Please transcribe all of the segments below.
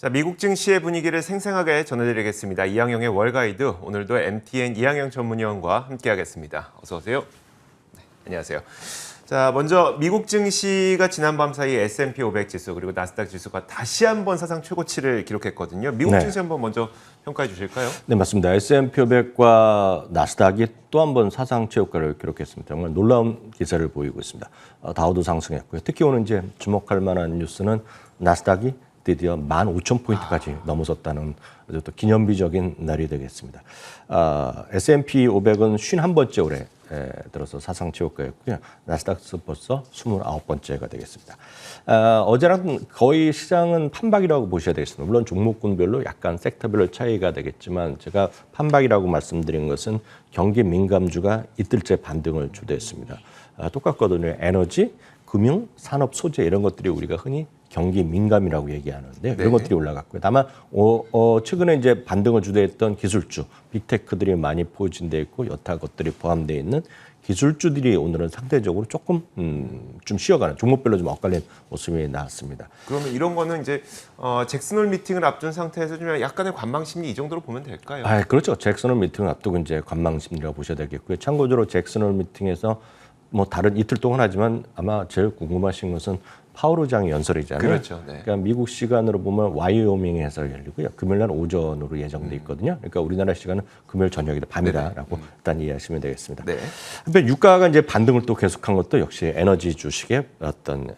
자, 미국 증시의 분위기를 생생하게 전해드리겠습니다. 이항영의 월가이드, 오늘도 MTN 이항영 전문위원과 함께하겠습니다. 어서 오세요. 네, 안녕하세요. 자, 먼저 미국 증시가 지난밤 사이 S&P 500 지수 그리고 나스닥 지수가 다시 한번 사상 최고치를 기록했거든요. 미국 증시 한번 먼저 평가해 주실까요? 네, 맞습니다. S&P 500과 나스닥이 또 한 번 사상 최고가를 기록했습니다. 정말 놀라운 기세를 보이고 있습니다. 다우도 상승했고요. 특히 오늘 이제 주목할 만한 뉴스는 나스닥이 드디어 15,000포인트까지 넘어섰다는 아주 또 기념비적인 날이 되겠습니다. S&P 500은 51번째 올해 들어서 사상 최고가였고요. 나스닥은 벌써 29번째가 되겠습니다. 어제랑 거의 시장은 판박이라고 보셔야 되겠습니다. 물론 종목군별로 약간 섹터별로 차이가 되겠지만 제가 판박이라고 말씀드린 것은 경기 민감주가 이틀째 반등을 주도했습니다. 똑같거든요. 에너지, 금융, 산업, 소재 이런 것들이 우리가 흔히 경기 민감이라고 얘기하는데 이런 것들이 올라갔고요. 다만 최근에 이제 반등을 주도했던 기술주, 빅테크들이 많이 포진되어 있고 여타 것들이 포함되어 있는 기술주들이 오늘은 상대적으로 조금 좀 쉬어가는 종목별로 좀 엇갈린 모습이 나왔습니다. 그러면 이런 거는 이제 잭슨홀 미팅을 앞둔 상태에서 좀 약간의 관망 심리 이 정도로 보면 될까요? 그렇죠. 잭슨홀 미팅을 앞두고 이제 관망 심리라고 보셔야 되겠고요. 참고적으로 잭슨홀 미팅에서 뭐 다른 이틀 동안 하지만 아마 제일 궁금하신 것은 파월 의장의 연설이잖아요. 그렇죠. 네. 그러니까 미국 시간으로 보면 와이오밍에서 열리고요. 금요일 날 오전으로 예정돼 있거든요. 그러니까 우리나라 시간은 금요일 저녁이다, 밤이다라고 일단 이해하시면 되겠습니다. 네. 한편 유가가 이제 반등을 또 계속한 것도 역시 에너지 주식의 어떤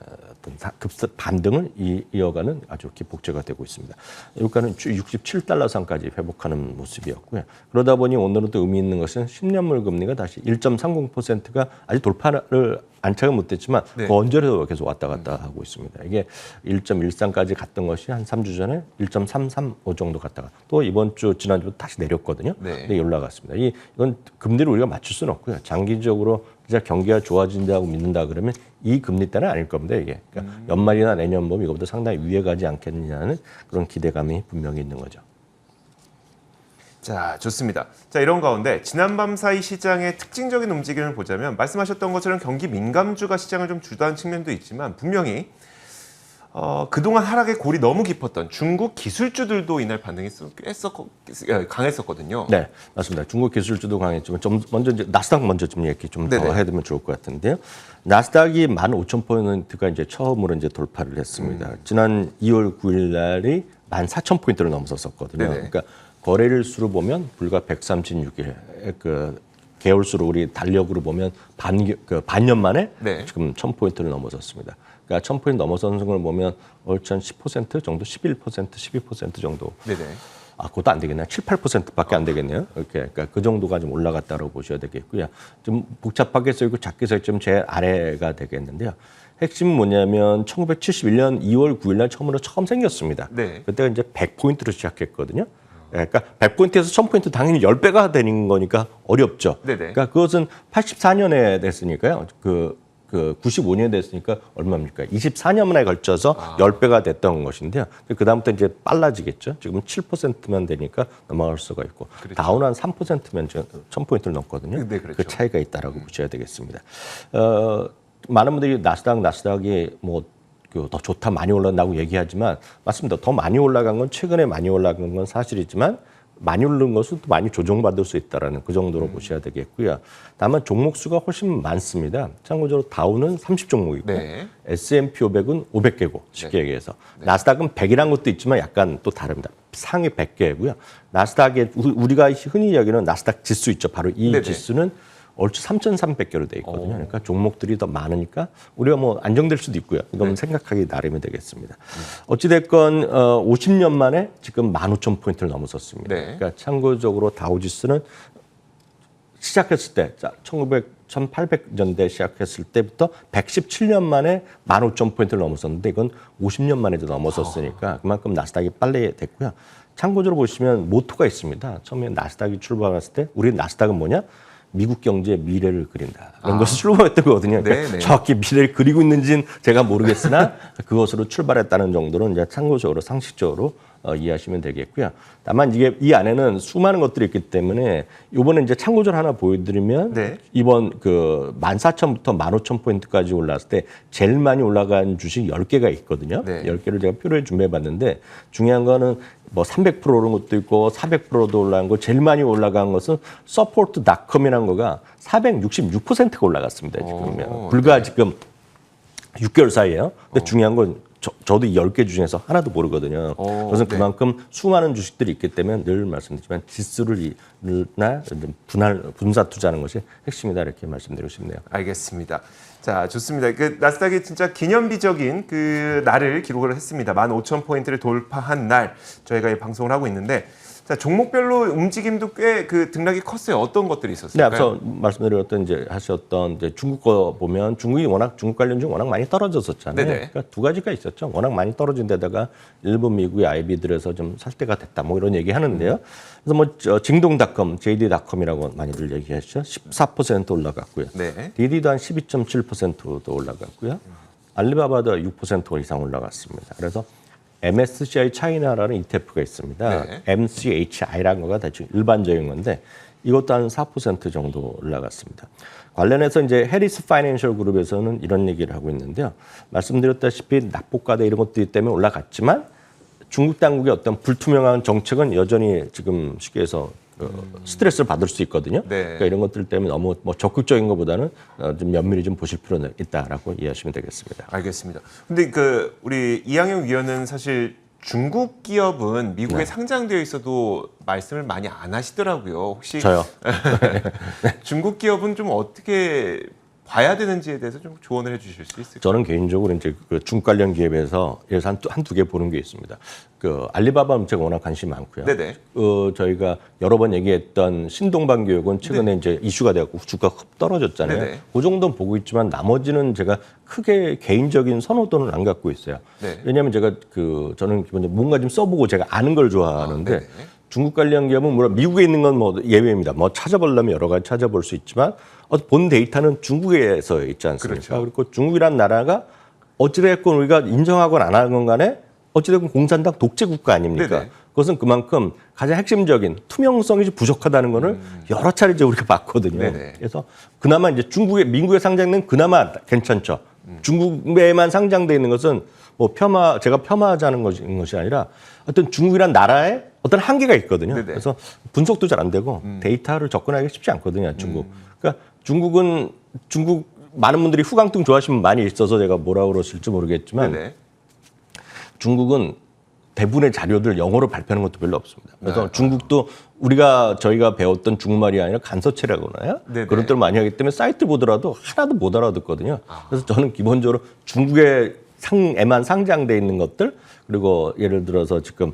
급속 반등을 이어가는 아주 기폭제가 되고 있습니다. 유가는 67달러 선까지 회복하는 모습이었고요. 그러다 보니 오늘은 또 의미 있는 것은 10년물 금리가 다시 1.30%가 아직 돌파를 안착은 못했지만 그 언저리로 계속 왔다 갔다 하고 있습니다. 이게 1.13까지 갔던 것이 한 3주 전에 1.335 정도 갔다가 또 이번 주 지난주 다시 내렸거든요. 근데 올라갔습니다. 이건 금리를 우리가 맞출 수는 없고요. 장기적으로 진짜 경기가 좋아진다고 믿는다 그러면 이 금리 때는 아닐 겁니다. 이게 그러니까 연말이나 내년 보면 이거보다 상당히 위에 가지 않겠느냐는 그런 기대감이 분명히 있는 거죠. 자, 좋습니다. 자, 이런 가운데 지난밤 사이 시장의 특징적인 움직임을 보자면 말씀하셨던 것처럼 경기 민감주가 시장을 좀 주도한 측면도 있지만 분명히 그동안 하락의 골이 너무 깊었던 중국 기술주들도 이날 반등이 강했었거든요. 네, 맞습니다. 중국 기술주도 강했지만 좀 먼저 이제 나스닥 먼저 좀 얘기 좀 더 해두면 좋을 것 같은데요. 나스닥이 15,000포인트가 이제 처음으로 이제 돌파를 했습니다. 지난 2월 9일 날이 14,000포인트를 넘어섰었거든요. 그러니까 거래일 수로 보면 불과 136일, 그 개월수로 우리 달력으로 보면 반년 만에 지금 1,000포인트를 넘어섰습니다. 그러니까 1,000포인트 넘어서는 걸 보면 월천 10% 정도, 11%, 12% 정도. 그것도 안 되겠네요. 7, 8%밖에 안 되겠네요. 이렇게 그러니까 그 정도가 좀 올라갔다고 보셔야 되겠고요. 좀 복잡하게 써있고 작게 써있으면 제 아래가 되겠는데요. 핵심은 뭐냐면 1971년 2월 9일 날 처음 생겼습니다. 그때가 이제 100포인트로 시작했거든요. 그러니까 100포인트에서 1000포인트 당연히 10배가 되는 거니까 어렵죠. 그러니까 그것은 84년에 됐으니까요. 95년에 됐으니까 얼마입니까? 24년에 걸쳐서 10배가 됐던 것인데요. 그다음부터 이제 빨라지겠죠. 지금 7%만 되니까 넘어갈 수가 있고 다운 한 3%면 1000포인트를 넘거든요. 그 차이가 있다라고 보셔야 되겠습니다. 많은 분들이 나스닥이 뭐 더 좋다, 많이 올랐다고 얘기하지만 맞습니다. 더 많이 올라간 건 최근에 많이 올라간 건 사실이지만 많이 오른 것은 또 많이 조정받을 수 있다라는 그 정도로 보셔야 되겠고요. 다만 종목 수가 훨씬 많습니다. 참고적으로 다우는 30종목이고 S&P 500은 500개고 쉽게 얘기해서 나스닥은 100이라는 것도 있지만 약간 또 다릅니다. 상위 100개고요. 나스닥에 우리가 흔히 이야기하는 나스닥 지수 있죠. 바로 이 지수는 얼추 3,300개로 돼 있거든요. 그러니까 종목들이 더 많으니까 우리가 뭐 안정될 수도 있고요. 이건 생각하기 나름이 되겠습니다. 어찌됐건 50년 만에 지금 15,000포인트를 넘어섰습니다. 그러니까 참고적으로 다우지수는 시작했을 때 1800년대 시작했을 때부터 117년 만에 15,000포인트를 넘어섰는데 이건 50년 만에도 넘어섰으니까 그만큼 나스닥이 빨리 됐고요. 참고적으로 보시면 모토가 있습니다. 처음에 나스닥이 출발했을 때 우리 나스닥은 뭐냐? 미국 경제의 미래를 그린다. 이런 것을 출발했던 거거든요. 그러니까 정확히 미래를 그리고 있는지는 제가 모르겠으나 그것으로 출발했다는 정도는 이제 참고적으로 상식적으로 이해하시면 되겠고요. 다만 이게 이 안에는 수많은 것들이 있기 때문에 이번에 이제 참고절 하나 보여드리면 네. 이번 그 14,000부터 15,000포인트까지 올랐을 때 제일 많이 올라간 주식 10개가 있거든요. 네. 10개를 제가 표를 준비해봤는데 중요한 거는 뭐 300% 오른 것도 있고 400%도 올라간 거 제일 많이 올라간 것은 서포트.com이라는 거가 466%가 올라갔습니다. 지금요. 불과 지금 6개월 사이에요. 근데 중요한 건 저도 10개 중에서 하나도 모르거든요. 그래서 네. 그만큼 수많은 주식들이 있기 때문에 늘 말씀드리지만 지수를 분사 투자하는 것이 핵심이다 이렇게 말씀드리고 싶네요. 알겠습니다. 자, 좋습니다. 그 나스닥이 진짜 기념비적인 그 날을 기록을 했습니다. 15,000포인트를 돌파한 날 저희가 이 방송을 하고 있는데 자, 종목별로 움직임도 꽤 그 등락이 컸어요. 어떤 것들이 네, 있었을까요? 앞서 말씀드렸던 이제 하셨던 이제 중국 거 보면 중국이 워낙 중국 관련주 워낙 많이 떨어졌었잖아요. 네네. 그러니까 두 가지가 있었죠. 워낙 많이 떨어진 데다가 일본, 미국의 IB들에서 좀 살 때가 됐다 뭐 이런 얘기 하는데요. 그래서 뭐 징동닷컴, JD.com이라고 많이들 얘기하시죠. 14% 올라갔고요. 네. DD도 한 12.7%도 올라갔고요. 알리바바도 6% 이상 올라갔습니다. 그래서 MSCI 차이나라는 ETF가 있습니다. 네. MCHI라는 거가 대충 일반적인 건데 이것도 한 4% 정도 올라갔습니다. 관련해서 이제 해리스 파이낸셜 그룹에서는 이런 얘기를 하고 있는데요. 말씀드렸다시피 납부과대 이런 것들 때문에 올라갔지만 중국 당국의 어떤 불투명한 정책은 여전히 지금 쉽게 해서 스트레스를 받을 수 있거든요. 네. 그러니까 이런 것들 때문에 너무 뭐 적극적인 것보다는 좀 면밀히 좀 보실 필요는 있다라고 이해하시면 되겠습니다. 알겠습니다. 근데 그 우리 이항영 위원은 사실 중국 기업은 미국에 상장되어 있어도 말씀을 많이 안 하시더라고요. 혹시 저요. 중국 기업은 좀 어떻게 봐야 되는지에 대해서 좀 조언을 해주실 수 있을까요? 저는 개인적으로 이제 그 중국 관련 기업에서 예산 한두 개 보는 게 있습니다. 그 알리바바는 제가 워낙 관심이 많고요. 네네. 저희가 여러 번 얘기했던 신동방 교육은 최근에 이제 이슈가 되었고 주가 훅 떨어졌잖아요. 네네. 그 정도는 보고 있지만 나머지는 제가 크게 개인적인 선호도는 안 갖고 있어요. 네. 왜냐하면 제가 저는 기본적으로 뭔가 좀 써보고 제가 아는 걸 좋아하는데 네네. 중국 관련 기업은 물론 미국에 있는 건 뭐 예외입니다. 뭐 찾아보려면 여러 가지 찾아볼 수 있지만 본 데이터는 중국에서 있지 않습니까? 그렇죠. 그리고 중국이란 나라가 어찌됐건 우리가 인정하건 안 하건 간에 어찌됐건 공산당 독재 국가 아닙니까? 네네. 그것은 그만큼 가장 핵심적인 투명성이 좀 부족하다는 거를 여러 차례 이제 우리가 봤거든요. 네네. 그래서 그나마 이제 미국에 상장된 그나마 괜찮죠. 중국에만 상장돼 있는 것은 뭐 제가 폄하하자는 것이 아니라 어떤 중국이란 나라에 어떤 한계가 있거든요. 네네. 그래서 분석도 잘 안 되고 데이터를 접근하기 쉽지 않거든요. 중국. 그러니까 중국 많은 분들이 후광등 좋아하시는 분 많이 있어서 제가 뭐라 그러실지 모르겠지만 네네. 중국은 대부분의 자료들 영어로 발표하는 것도 별로 없습니다. 그래서 네. 중국도 저희가 배웠던 중국말이 아니라 간서체라고 하나요? 네네. 그런 것들을 많이 하기 때문에 사이트 보더라도 하나도 못 알아듣거든요. 그래서 저는 기본적으로 중국의 에만 상장돼 있는 것들 그리고 예를 들어서 지금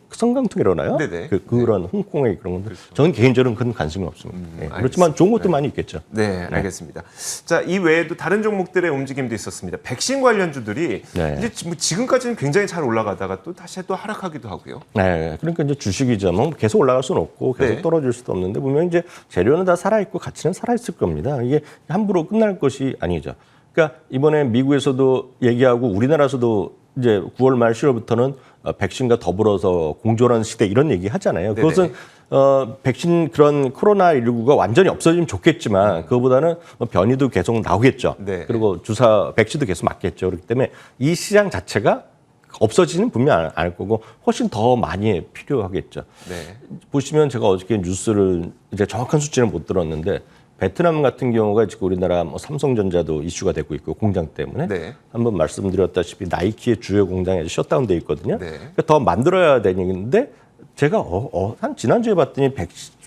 성강통이라나요? 네네. 그런 홍콩의 그런 것들. 저는 개인적으로 큰 관심이 없습니다. 예, 그렇지만 좋은 것도 많이 있겠죠. 네, 알겠습니다. 자, 이 외에도 다른 종목들의 움직임도 있었습니다. 백신 관련주들이 네. 이제 뭐 지금까지는 굉장히 잘 올라가다가 또 다시 또 하락하기도 하고요. 네, 그러니까 이제 주식이죠. 뭐 계속 올라갈 수는 없고 계속 네. 떨어질 수도 없는데 보면 이제 재료는 다 살아 있고 가치는 살아 있을 겁니다. 이게 함부로 끝날 것이 아니죠. 그러니까 이번에 미국에서도 얘기하고 우리나라에서도 이제 9월 말 10월부터는 백신과 더불어서 공존하는 시대 이런 얘기 하잖아요. 네네. 그것은 백신 그런 코로나19가 완전히 없어지면 좋겠지만 그거보다는 변이도 계속 나오겠죠. 네. 그리고 백신도 계속 맞겠죠. 그렇기 때문에 이 시장 자체가 없어지는 분명 않을 거고 훨씬 더 많이 필요하겠죠. 네. 보시면 제가 어저께 뉴스를 이제 정확한 수치는 못 들었는데 베트남 같은 경우가 지금 우리나라 뭐 삼성전자도 이슈가 되고 있고 공장 때문에 네. 한번 말씀드렸다시피 나이키의 주요 공장에 셔다운돼 있거든요. 네. 그러니까 더 만들어야 되는데 제가 한 지난주에 봤더니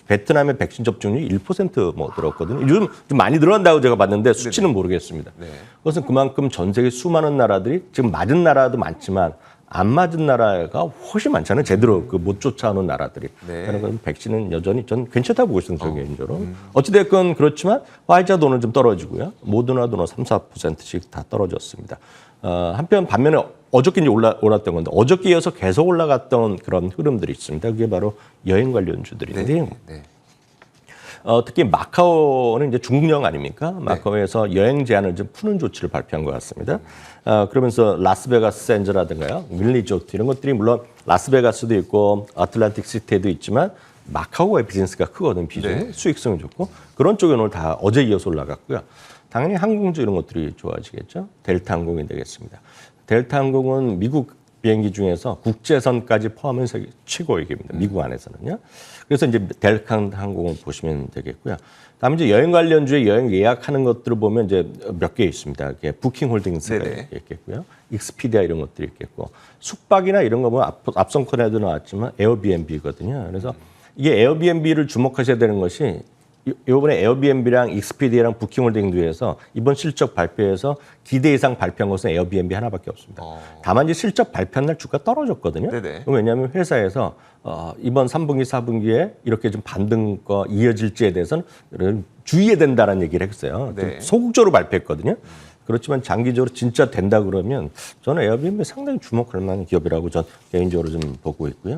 베트남의 백신 접종률이 1%뭐 들었거든요. 요즘 좀 많이 늘어난다고 제가 봤는데 수치는 모르겠습니다. 네. 그것은 그만큼 전 세계 수많은 나라들이 지금 맞은 나라도 많지만 안 맞은 나라가 훨씬 많잖아요. 제대로 못 쫓아오는 나라들이. 네. 그러니까 백신은 여전히 전 괜찮다고 보고 있습니다. 저 개인적으로. 어찌됐건 그렇지만 화이자도는 좀 떨어지고요. 모더나도는 3-4%씩 다 떨어졌습니다. 한편 반면에 어저께 이제 올랐던 건데 어저께 이어서 계속 올라갔던 그런 흐름들이 있습니다. 그게 바로 여행 관련주들인데요. 네. 특히 마카오는 이제 중국령 아닙니까? 마카오에서 여행 제한을 좀 푸는 조치를 발표한 것 같습니다. 그러면서 라스베가스 샌즈라든가요, 윌리조트 이런 것들이 물론 라스베가스도 있고 아틀란틱 시티에도 있지만 마카오의 비즈니스가 크거든 비중이 수익성이 좋고 그런 쪽에 오늘 다 어제 이어서 올라갔고요. 당연히 항공주 이런 것들이 좋아지겠죠. 델타 항공이 되겠습니다. 델타 항공은 미국 비행기 중에서 국제선까지 포함한 세계 최고의 기업입니다. 미국 안에서는요. 그래서 이제 델타 항공을 보시면 되겠고요. 다음에 이제 여행 관련주에 여행 예약하는 것들을 보면 이제 몇 개 있습니다. 부킹홀딩스가 있겠고요. 익스피디아 이런 것들이 있겠고 숙박이나 이런 거 보면 앞선 콘에도 나왔지만 에어비앤비거든요. 그래서 이게 에어비앤비를 주목하셔야 되는 것이 이번에 에어비앤비랑 익스피디아랑 부킹홀딩도에서 이번 실적 발표에서 기대 이상 발표한 것은 에어비앤비 하나밖에 없습니다. 다만 이제 실적 발표한 날 주가 떨어졌거든요. 왜냐하면 회사에서 이번 3분기, 4분기에 이렇게 좀 반등과 이어질지에 대해서는 주의해야 된다는 얘기를 했어요. 소극적으로 발표했거든요. 그렇지만 장기적으로 진짜 된다 그러면 저는 에어비앤비 상당히 주목할 만한 기업이라고 전 개인적으로 좀 보고 있고요.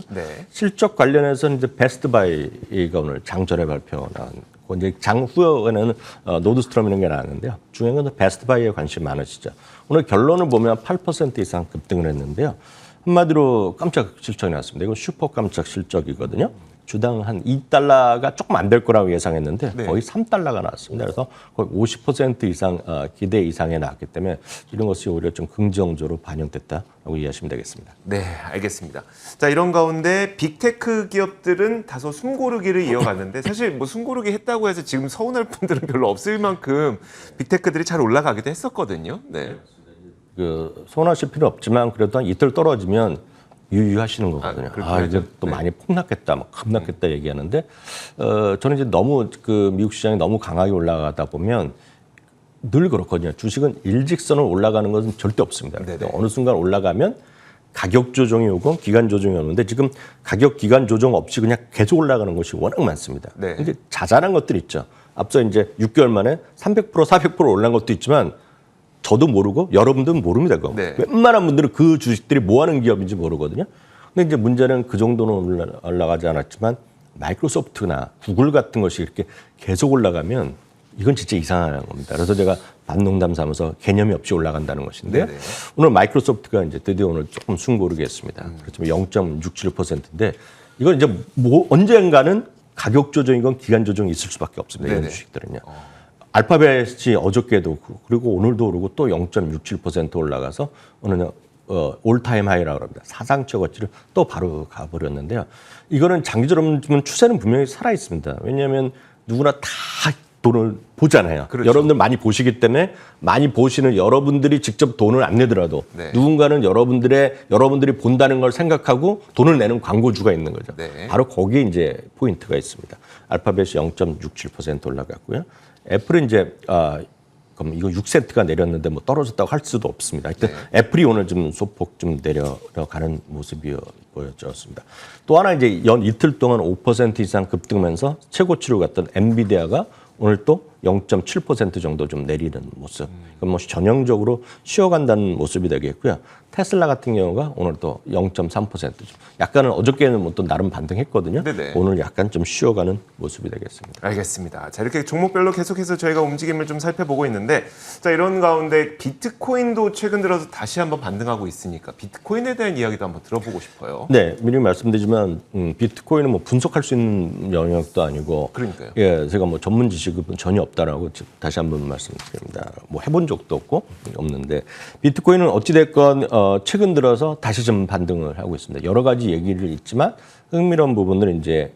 실적 관련해서는 이제 베스트바이가 오늘 장전에 발표 나온 이제 장 후에는 노드스트롬 이런 게 나왔는데요. 중요한 건 베스트바이에 관심이 많으시죠. 오늘 결론을 보면 8% 이상 급등을 했는데요. 한마디로 깜짝 실적이 나왔습니다. 이건 슈퍼 깜짝 실적이거든요. 주당 한 2달러가 조금 안 될 거라고 예상했는데 거의 3달러가 나왔습니다. 그래서 거의 50% 이상 기대 이상에 나왔기 때문에 이런 것이 오히려 좀 긍정적으로 반영됐다라고 이해하시면 되겠습니다. 네, 알겠습니다. 자, 이런 가운데 빅테크 기업들은 다소 숨고르기를 이어갔는데 사실 뭐 숨고르기 했다고 해서 지금 서운할 분들은 별로 없을 만큼 빅테크들이 잘 올라가기도 했었거든요. 서운하실 필요 없지만 그래도 한 이틀 떨어지면 유유하시는 거거든요. 이제 또 많이 폭락했다, 막 급락했다 얘기하는데, 저는 이제 너무 미국 시장이 너무 강하게 올라가다 보면 늘 그렇거든요. 주식은 일직선으로 올라가는 것은 절대 없습니다. 어느 순간 올라가면 가격 조정이 오고 기간 조정이 오는데 지금 가격 기간 조정 없이 그냥 계속 올라가는 것이 워낙 많습니다. 근데 자잘한 것들 있죠. 앞서 이제 6개월 만에 300%, 400% 올라간 것도 있지만 저도 모르고 여러분들은 모릅니다. 웬만한 분들은 그 주식들이 뭐 하는 기업인지 모르거든요. 근데 이제 문제는 그 정도는 올라가지 않았지만 마이크로소프트나 구글 같은 것이 이렇게 계속 올라가면 이건 진짜 이상한 겁니다. 그래서 제가 반농담 삼아서 개념이 없이 올라간다는 것인데 오늘 마이크로소프트가 이제 드디어 오늘 조금 숨고르게 했습니다. 그렇지만 0.67%인데 이건 이제 언젠가는 가격 조정이건 기간 조정이 있을 수밖에 없습니다. 이런 주식들은요. 알파벳이 어저께도 그리고 오늘도 오르고 또 0.67% 올라가서 오늘은 올타임 하이라고 합니다. 사상 최고치를 또 바로 가버렸는데요. 이거는 장기적으로 보면 추세는 분명히 살아 있습니다. 왜냐하면 누구나 다 돈을 보잖아요. 여러분들 많이 보시기 때문에 많이 보시는 여러분들이 직접 돈을 안 내더라도 누군가는 여러분들이 본다는 걸 생각하고 돈을 내는 광고주가 있는 거죠. 바로 거기에 이제 포인트가 있습니다. 알파벳이 0.67% 올라갔고요. 애플은 이제 그럼 이거 6센트가 내렸는데 뭐 떨어졌다고 할 수도 없습니다. 하여튼 애플이 오늘 좀 소폭 좀 내려가는 모습이 보여졌습니다. 또 하나 이제 연 이틀 동안 5% 이상 급등하면서 최고치로 갔던 엔비디아가 오늘 또 0.7% 정도 좀 내리는 모습. 그럼 뭐 전형적으로 쉬어간다는 모습이 되겠고요. 테슬라 같은 경우가 오늘 또 0.3%. 약간은 어저께는 뭐 또 나름 반등했거든요. 오늘 약간 좀 쉬어가는 모습이 되겠습니다. 알겠습니다. 자, 이렇게 종목별로 계속해서 저희가 움직임을 좀 살펴보고 있는데, 자, 이런 가운데 비트코인도 최근 들어서 다시 한번 반등하고 있으니까 비트코인에 대한 이야기도 한번 들어보고 싶어요. 네, 미리 말씀드리지만 비트코인은 뭐 분석할 수 있는 영역도 아니고, 그러니까요. 제가 뭐 전문 지식은 전혀 없다라고 다시 한번 말씀드립니다. 뭐 해본 적도 없는데 비트코인은 어찌 됐건 최근 들어서 다시 좀 반등을 하고 있습니다. 여러 가지 얘기를 있지만 흥미로운 부분들은 이제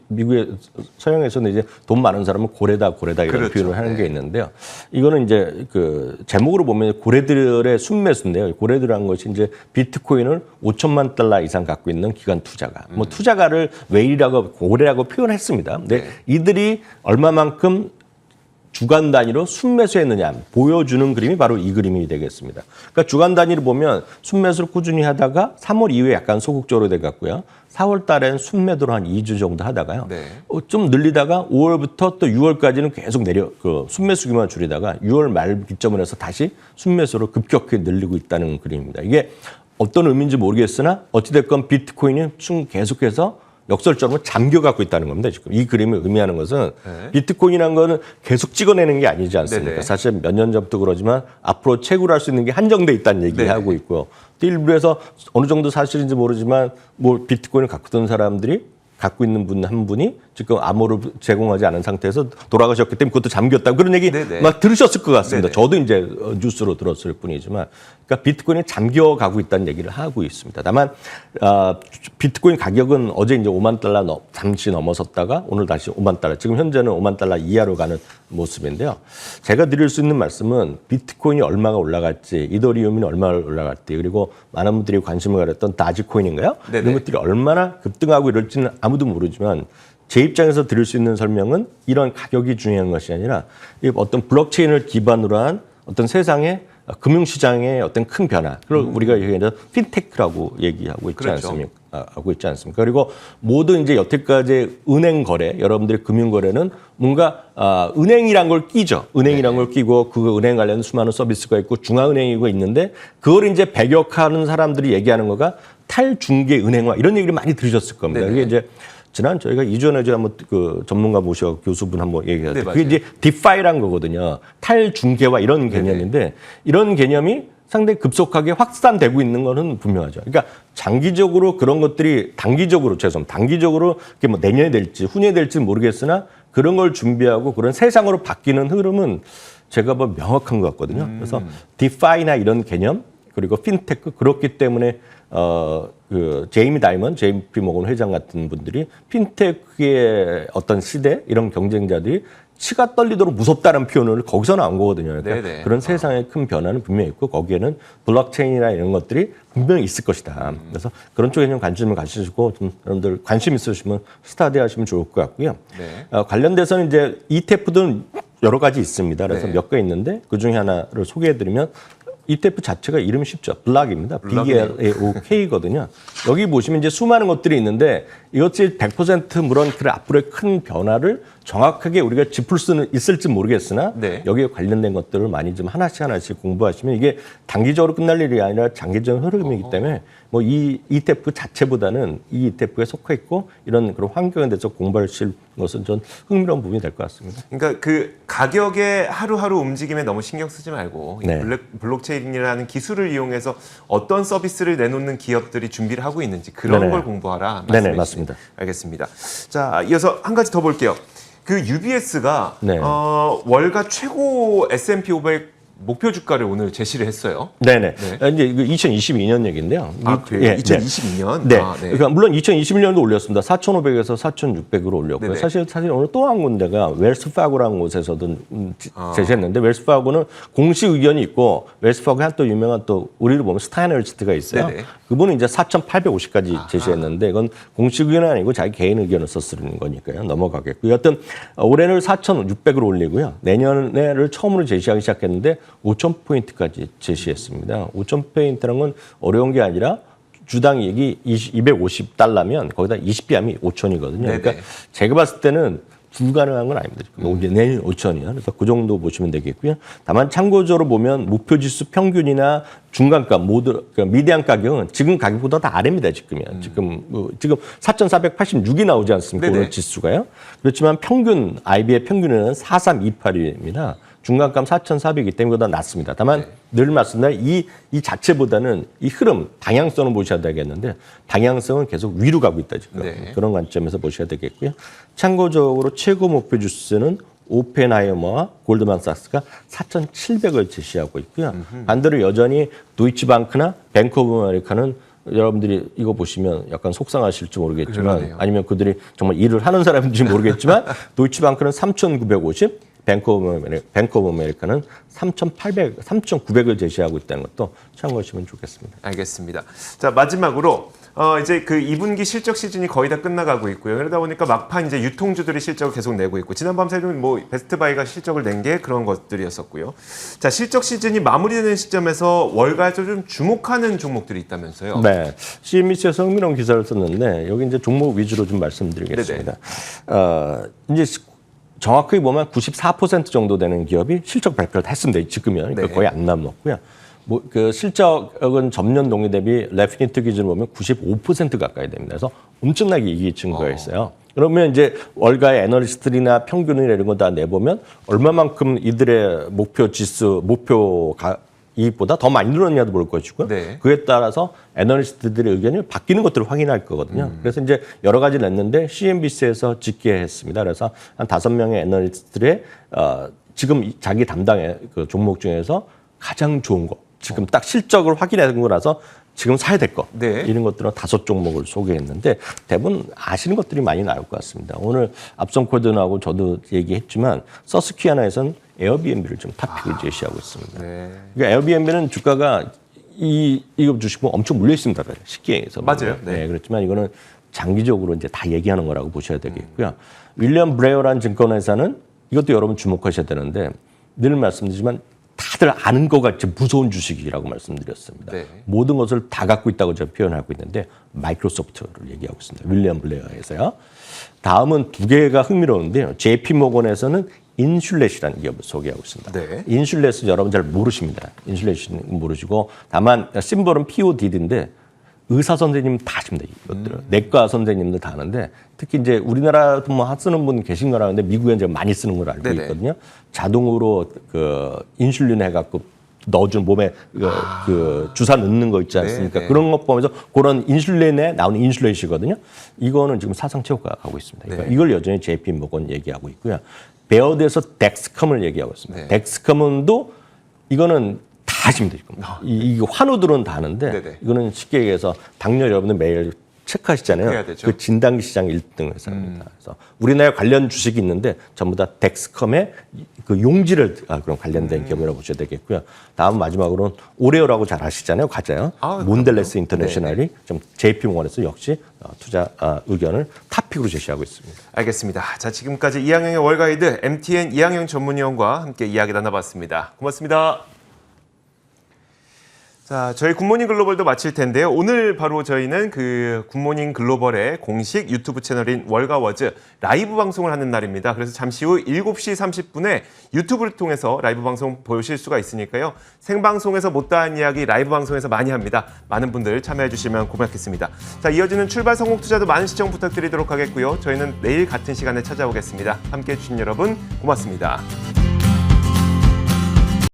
미국의 서양에서는 이제 돈 많은 사람은 고래다 이런 표현을 하는 게 있는데요. 이거는 이제 그 제목으로 보면 고래들의 순매수인데요. 고래들이라는 것이 이제 비트코인을 5천만 달러 이상 갖고 있는 기관 투자가 뭐 투자가를 웨일이라고 고래라고 표현했습니다. 근데 이들이 얼마만큼 주간 단위로 순매수했느냐 보여주는 그림이 바로 이 그림이 되겠습니다. 그러니까 주간 단위를 보면 순매수를 꾸준히 하다가 3월 이후에 약간 소극적으로 돼갔고요. 4월 달엔 순매도로 한 2주 정도 하다가요. 좀 늘리다가 5월부터 또 6월까지는 계속 순매수 규모를 줄이다가 6월 말 기점을 해서 다시 순매수로 급격히 늘리고 있다는 그림입니다. 이게 어떤 의미인지 모르겠으나 어찌됐건 비트코인이 계속해서 역설적으로 잠겨갖고 있다는 겁니다. 지금 이 그림을 의미하는 것은 네. 비트코인이라는 거는 계속 찍어내는 게 아니지 않습니까? 네네. 사실 몇 년 전부터 그러지만 앞으로 채굴할 수 있는 게 한정돼 있다는 얘기하고 네네. 있고요. 또 일부에서 어느 정도 사실인지 모르지만 뭐 비트코인을 갖고 있던 사람들이 갖고 있는 분 한 분이 지금 암호를 제공하지 않은 상태에서 돌아가셨기 때문에 그것도 잠겼다. 그런 얘기 네네. 막 들으셨을 것 같습니다. 네네. 저도 이제 뉴스로 들었을 뿐이지만, 그러니까 비트코인이 잠겨가고 있다는 얘기를 하고 있습니다. 다만 비트코인 가격은 어제 이제 5만 달러 잠시 넘어섰다가 오늘 다시 5만 달러, 지금 현재는 5만 달러 이하로 가는 모습인데요. 제가 드릴 수 있는 말씀은 비트코인이 얼마가 올라갈지, 이더리움이 얼마나 올라갈지, 그리고 많은 분들이 관심을 가졌던 다지코인인가요? 네네. 이런 것들이 얼마나 급등하고 이럴지는 아무도 모르지만 제 입장에서 드릴 수 있는 설명은 이런 가격이 중요한 것이 아니라 어떤 블록체인을 기반으로 한 어떤 세상의 금융시장의 어떤 큰 변화, 그걸 우리가 얘기하는 핀테크라고 얘기하고 있지 그렇죠. 않습니까? 하고 있지 않습니까? 그리고 모든 이제 여태까지 은행 거래, 여러분들의 금융 거래는 뭔가 은행이란 걸 끼죠. 은행이란 걸 끼고 그 은행 관련 수많은 서비스가 있고 중앙은행이고 있는데 그걸 이제 배격하는 사람들이 얘기하는 거가 탈중개 은행화 이런 얘기를 많이 들으셨을 겁니다. 네네. 이게 이제 지난 저희가 이전에 한번 그 전문가 모셔 교수분 한번 얘기했죠. 네, 그게 이제 디파이란 거거든요. 탈중개화 이런 개념인데 이런 개념이 상당히 급속하게 확산되고 있는 거는 분명하죠. 그러니까 장기적으로 그런 것들이 단기적으로 이게 뭐 내년에 될지 후년에 될지 모르겠으나 그런 걸 준비하고 그런 세상으로 바뀌는 흐름은 제가 뭐 명확한 것 같거든요. 그래서 디파이나 이런 개념 그리고 핀테크 그렇기 때문에 그 제이미 다이먼, JP 모건 회장 같은 분들이 핀테크의 어떤 시대 이런 경쟁자들이 치가 떨리도록 무섭다는 표현을 거기서 나온 거거든요. 그러니까 네네. 그런 세상의 큰 변화는 분명히 있고 거기에는 블록체인이나 이런 것들이 분명히 있을 것이다. 그래서 그런 쪽에 좀 관심을 가지시고 좀 여러분들 관심 있으시면 스타디 하시면 좋을 것 같고요. 네. 관련돼서는 이제 ETF들은 여러 가지 있습니다. 그래서 네. 몇 개 있는데 그 중에 하나를 소개해드리면 ETF 자체가 이름이 쉽죠. 블락입니다. BLAOK거든요. 여기 보시면 이제 수많은 것들이 있는데 이것이 100% 물론 그 앞으로의 큰 변화를 정확하게 우리가 짚을 수는 있을지 모르겠으나 네. 여기에 관련된 것들을 많이 좀 하나씩 공부하시면 이게 단기적으로 끝날 일이 아니라 장기적 흐름이기 때문에 뭐 이 ETF 자체보다는 이 ETF에 속해 있고 이런 그런 환경에 대해서 공부하실 것은 전 흥미로운 부분이 될 것 같습니다. 그러니까 그 가격의 하루하루 움직임에 너무 신경 쓰지 말고 이 네. 블록체인이라는 기술을 이용해서 어떤 서비스를 내놓는 기업들이 준비를 하고 있는지 그런 네네. 걸 공부하라. 네네, 말씀해 맞습니다. 주시네요. 알겠습니다. 자, 이어서 한 가지 더 볼게요. 그 UBS가 네. 월가 최고 S&P 500 목표 주가를 오늘 제시를 했어요. 네네. 네. 이제 이거 2022년 얘기인데요. 그래요? 2022년? 네. 네. 그러니까 물론 2021년도 올렸습니다. 4,500에서 4,600으로 올렸고요. 네네. 사실 오늘 또 한 군데가 웰스파고라는 곳에서도 제시했는데 웰스파고는 공식 의견이 있고 웰스파고에 한 또 유명한 또 우리로 보면 스타이너리스트가 있어요. 네네. 그분은 이제 4,850까지 제시했는데 이건 공식 의견은 아니고 자기 개인 의견을 썼으는 거니까요. 넘어가겠고요. 여하튼 올해는 4,600으로 올리고요. 내년에를 처음으로 제시하기 시작했는데 5,000포인트까지 제시했습니다. 5,000포인트라는 건 어려운 게 아니라 주당 이익이 250달러면 거기다 20비하면 5,000이거든요. 그러니까 제가 봤을 때는 불가능한 건 아닙니다. 내년 5,000이요. 그래서 그 정도 보시면 되겠고요. 다만 참고적으로 보면 목표지수 평균이나 중간가 모두 그러니까 미디안 가격은 지금 가격보다 다 아래입니다. 지금 4,486이 나오지 않습니까? 네네. 오늘 지수가요. 그렇지만 평균 IB의 평균은 4,328입니다. 중간값 4,400이기 때문에 보다 낮습니다. 다만 늘 말씀드린 이 자체보다는 이 흐름, 방향성을 보셔야 되겠는데 방향성은 계속 위로 가고 있다 지금. 네. 그런 관점에서 보셔야 되겠고요. 참고적으로 최고 목표 주수는 오펜하이머와 골드만삭스가 4,700을 제시하고 있고요. 반대로 여전히 도이치방크나 뱅크 오브 아메리카는 여러분들이 이거 보시면 약간 속상하실지 모르겠지만 그러네요. 아니면 그들이 정말 일을 하는 사람인지 모르겠지만 도이치방크는 3,950, 뱅크 오브 아메리카는 3,900을 제시하고 있다는 것도 참고하시면 좋겠습니다. 알겠습니다. 자, 마지막으로 이제 그 2분기 실적 시즌이 거의 다 끝나가고 있고요. 그러다 보니까 막판 이제 유통주들이 실적을 계속 내고 있고 지난밤 새는 뭐 베스트바이가 실적을 낸 게 그런 것들이었었고요. 자, 실적 시즌이 마무리되는 시점에서 월가에서 좀 주목하는 종목들이 있다면서요. 네, CNBC에서 흥미로운 기사를 썼는데 여기 이제 종목 위주로 좀 말씀드리겠습니다. 이제 정확하게 보면 94% 정도 되는 기업이 실적 발표를 했습니다. 지금이요. 그러니까 네. 거의 안 남았고요. 그 실적은 전년 동기 대비 레피니트 기준으로 보면 95% 가까이 됩니다. 그래서 엄청나게 이익이 증가했어요. 그러면 이제 월가의 애널리스트들이나 평균이나 이런 거 다 내보면 얼마만큼 이들의 목표 지수, 이익보다 더 많이 늘었냐도 볼 것이고요. 네. 그에 따라서 애널리스트들의 의견이 바뀌는 것들을 확인할 거거든요. 그래서 이제 여러 가지를 냈는데 CNBC에서 집계했습니다. 그래서 한 5명의 애널리스트들의 지금 자기 담당의 그 종목 중에서 가장 좋은 거, 지금 딱 실적을 확인한 거라서 지금 사야 될 거, 네. 이런 것들은 5종목을 소개했는데 대부분 아시는 것들이 많이 나올 것 같습니다. 오늘 앞선 코드나하고 저도 얘기했지만 서스퀴아나에서는 에어비앤비를 좀 탑픽을 제시하고 있습니다. 네. 그러니까 에어비앤비는 주가가 이거 주식 보면 엄청 물려 있습니다. 쉽게 해서 맞아요. 네. 네, 그렇지만 이거는 장기적으로 이제 다 얘기하는 거라고 보셔야 되겠고요. 윌리엄 브레어라는 증권회사는 이것도 여러분 주목하셔야 되는데 늘 말씀드리지만 다들 아는 것 같이 무서운 주식이라고 말씀드렸습니다. 네. 모든 것을 다 갖고 있다고 제가 표현하고 있는데 마이크로소프트를 얘기하고 있습니다. 윌리엄 블레어에서요. 다음은 두 개가 흥미로운데요. JP 모건에서는 인슐렛이라는 기업을 소개하고 있습니다. 네. 인슐렛은 여러분 잘 모르십니다. 인슐렛은 모르시고 다만 심볼은 POD인데 의사 선생님 다 아십니다. 이것들을. 내과 선생님들 다 아는데 특히 이제 우리나라도 뭐 쓰는 분 계신 거라 하는데 미국에 이제 많이 쓰는 걸 알고 네네. 있거든요. 자동으로 그 인슐린 해갖고 넣어준 몸에 그 주사 넣는 거 있지 않습니까? 네네. 그런 거 보면서 그런 인슐린에 나오는 인슐렛이거든요. 이거는 지금 사상 최고가 가고 있습니다. 그러니까 네. 이걸 여전히 JP 모건 얘기하고 있고요. 베어드에서 덱스컴을 얘기하고 있습니다. 네. 덱스컴은도 이거는 다 아십니다. 지금. 이 환우들은 다 아는데 네네. 이거는 쉽게 얘기해서 당뇨 여러분들 매일 체크하시잖아요. 체크해야 되죠. 그 진단기 시장 1등 회사입니다. 그래서 우리나라에 관련 주식이 있는데 전부 다 덱스컴의 그 용지를 그런 관련된 기업이라고 보셔야 되겠고요. 다음 마지막으로는 오레오라고 잘 아시잖아요. 과자요. 몬델레스 인터내셔널이 좀 JP모건에서 역시 투자 의견을 탑픽으로 제시하고 있습니다. 알겠습니다. 자, 지금까지 이항영의 월가이드 MTN 이항영 전문위원과 함께 이야기 나눠봤습니다. 고맙습니다. 자, 저희 굿모닝 글로벌도 마칠 텐데요. 오늘 바로 저희는 그 굿모닝 글로벌의 공식 유튜브 채널인 월가워즈 라이브 방송을 하는 날입니다. 그래서 잠시 후 7시 30분에 유튜브를 통해서 라이브 방송 보실 수가 있으니까요. 생방송에서 못다한 이야기 라이브 방송에서 많이 합니다. 많은 분들 참여해 주시면 고맙겠습니다. 자, 이어지는 출발 성공 투자도 많은 시청 부탁드리도록 하겠고요. 저희는 내일 같은 시간에 찾아오겠습니다. 함께해 주신 여러분 고맙습니다.